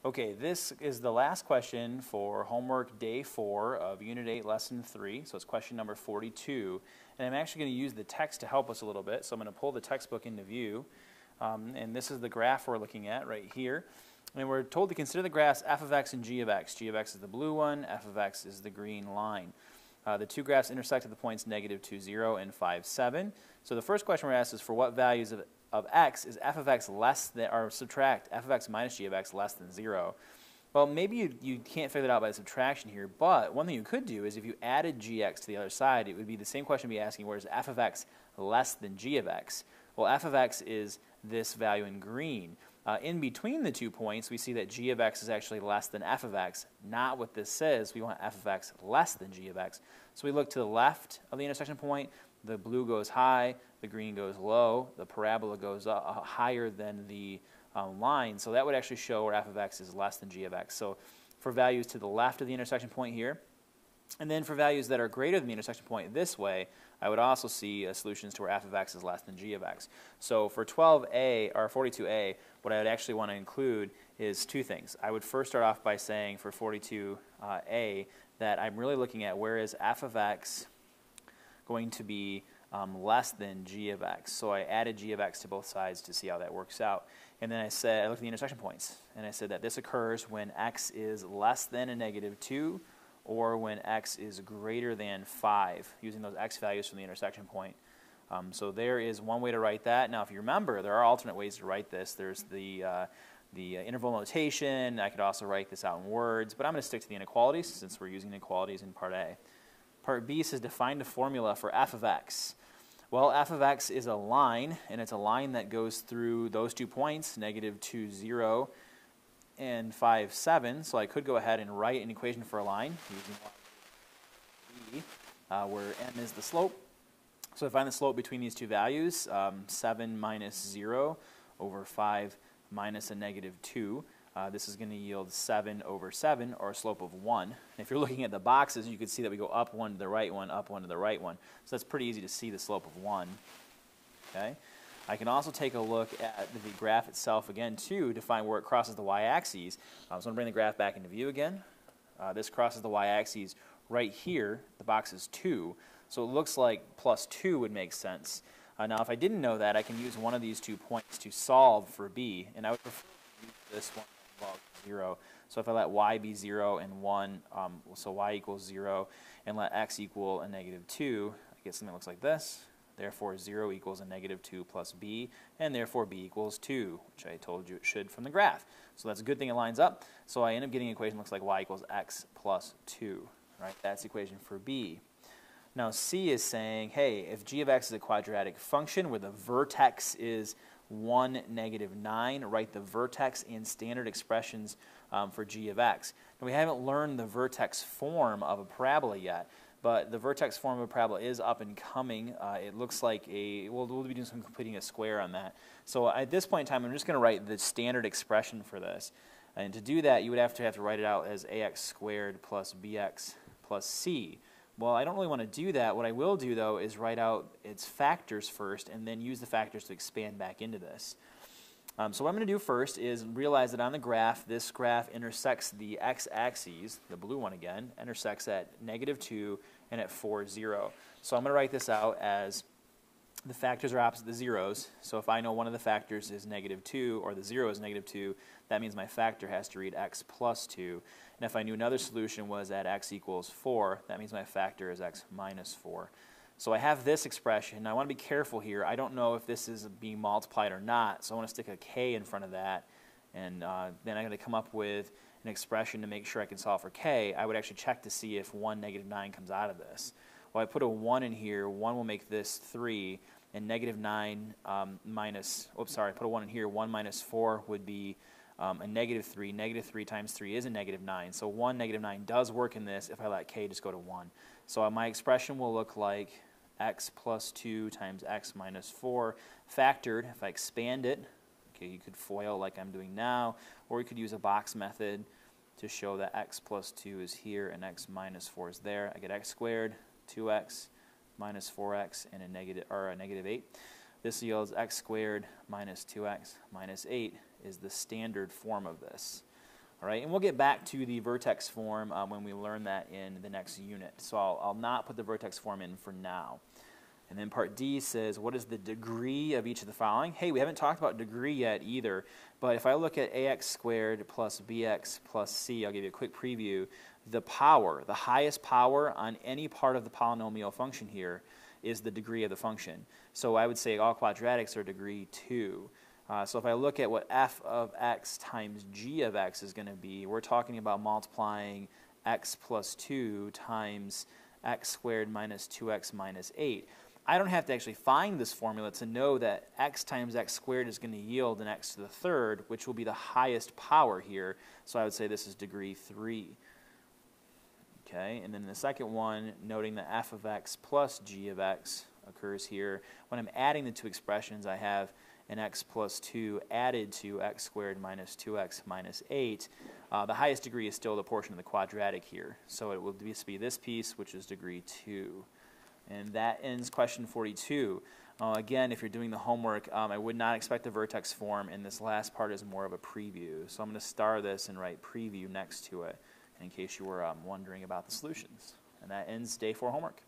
Okay, this is the last question for homework day 4 of Unit 8, Lesson 3. So it's question number 42. And I'm actually going to use the text to help us a little bit. So I'm going to pull the textbook into view. And this is the graph we're looking at right here. And we're told to consider the graphs f of x and g of x. G of x is the blue one, f of x is the green line. The two graphs intersect at the points negative 2, 0 and 5, 7. So the first question we're asked is for what values of x is f of x less than, or subtract f of x minus g of x less than 0. Well, maybe you can't figure that out by the subtraction here, but one thing you could do is if you added gx to the other side, it would be the same question be asking, where is f of x less than g of x? Well, f of x is this value in green. In between the 2 points, we see that g of x is actually less than f of x. Not what this says. We want f of x less than g of x. So we look to the left of the intersection point. The blue goes high, the green goes low, the parabola goes up, higher than the line. So that would actually show where f of x is less than g of x. So for values to the left of the intersection point here, and then for values that are greater than the intersection point this way, I would also see solutions to where f of x is less than g of x. So for 12a, or 42a, what I would actually want to include is two things. I would first start off by saying for 42a that I'm really looking at where is f of x going to be less than g of x. So I added g of x to both sides to see how that works out. And then I looked at the intersection points, and I said that this occurs when x is less than a negative 2 or when x is greater than 5, using those x values from the intersection point. So there is one way to write that. Now, if you remember, there are alternate ways to write this. There's the interval notation. I could also write this out in words, but I'm going to stick to the inequalities since we're using inequalities in Part A. Part B says define the formula for f of x. Well, f of x is a line, and it's a line that goes through those 2 points, negative 2, 0, and 5, 7. So I could go ahead and write an equation for a line using b, where m is the slope. So I find the slope between these two values, 7 minus 0 over 5 minus a negative 2. This is going to yield 7 over 7, or a slope of 1. And if you're looking at the boxes, you can see that we go up 1 to the right one, up 1 to the right one. So that's pretty easy to see the slope of 1. Okay. I can also take a look at the graph itself again, too, to find where it crosses the y-axis. So I'm going to bring the graph back into view again. This crosses the y-axis right here. The box is 2. So it looks like plus 2 would make sense. Now, if I didn't know that, I can use one of these 2 points to solve for b. And I would prefer to use this one above 0. So if I let y be 0 and 1, so y equals 0, and let x equal a negative 2, I get something that looks like this. Therefore, 0 equals a negative 2 plus b, and therefore b equals 2, which I told you it should from the graph. So that's a good thing it lines up. So I end up getting an equation that looks like y equals x plus 2. Right? That's the equation for b. Now c is saying, hey, if g of x is a quadratic function where the vertex is 1, negative 9, write the vertex in standard expressions for g of x. Now we haven't learned the vertex form of a parabola yet. But the vertex form of a parabola is up and coming. It looks like we'll be doing some completing a square on that. So at this point in time, I'm just going to write the standard expression for this. And to do that, you would have to write it out as ax squared plus bx plus c. Well, I don't really want to do that. What I will do, though, is write out its factors first and then use the factors to expand back into this. So what I'm going to do first is realize that on the graph, this graph intersects the x-axis, the blue one again, intersects at negative 2 and at 4, 0. So I'm going to write this out as the factors are opposite the zeros. So if I know one of the factors is negative 2 or the 0 is negative 2, that means my factor has to read x plus 2. And if I knew another solution was at x equals 4, that means my factor is x minus 4. So I have this expression. Now I want to be careful here. I don't know if this is being multiplied or not, so I want to stick a k in front of that. And then I'm going to come up with an expression to make sure I can solve for k. I would actually check to see if 1, negative 9 comes out of this. Well, I put a 1 in here. 1 will make this 3. And negative 9 minus, oops, sorry, I put a 1 in here. 1 minus 4 would be a negative 3. Negative 3 times 3 is a negative 9. So 1, negative 9 does work in this if I let k just go to 1. So my expression will look like x plus 2 times x minus 4 factored. If I expand it, okay, you could FOIL like I'm doing now, or you could use a box method to show that x plus 2 is here and x minus 4 is there. I get x squared, 2x minus 4x, and a negative 8. This yields x squared minus 2x minus 8 is the standard form of this. All right, and we'll get back to the vertex form when we learn that in the next unit. So I'll not put the vertex form in for now. And then part D says, what is the degree of each of the following? Hey, we haven't talked about degree yet either, but if I look at ax squared plus bx plus c, I'll give you a quick preview. The power, the highest power on any part of the polynomial function here is the degree of the function. So I would say all quadratics are degree 2. So if I look at what f of x times g of x is going to be, we're talking about multiplying x plus 2 times x squared minus 2x minus 8. I don't have to actually find this formula to know that x times x squared is going to yield an x to the third, which will be the highest power here. So I would say this is degree 3. Okay, and then the second one, noting that f of x plus g of x occurs here. When I'm adding the two expressions, I have an x plus 2 added to x squared minus 2x minus 8. The highest degree is still the portion of the quadratic here. So it will be this piece, which is degree 2. And that ends question 42. Again, if you're doing the homework, I would not expect the vertex form, and this last part is more of a preview. So I'm going to star this and write preview next to it in case you were wondering about the solutions. And that ends day 4 homework.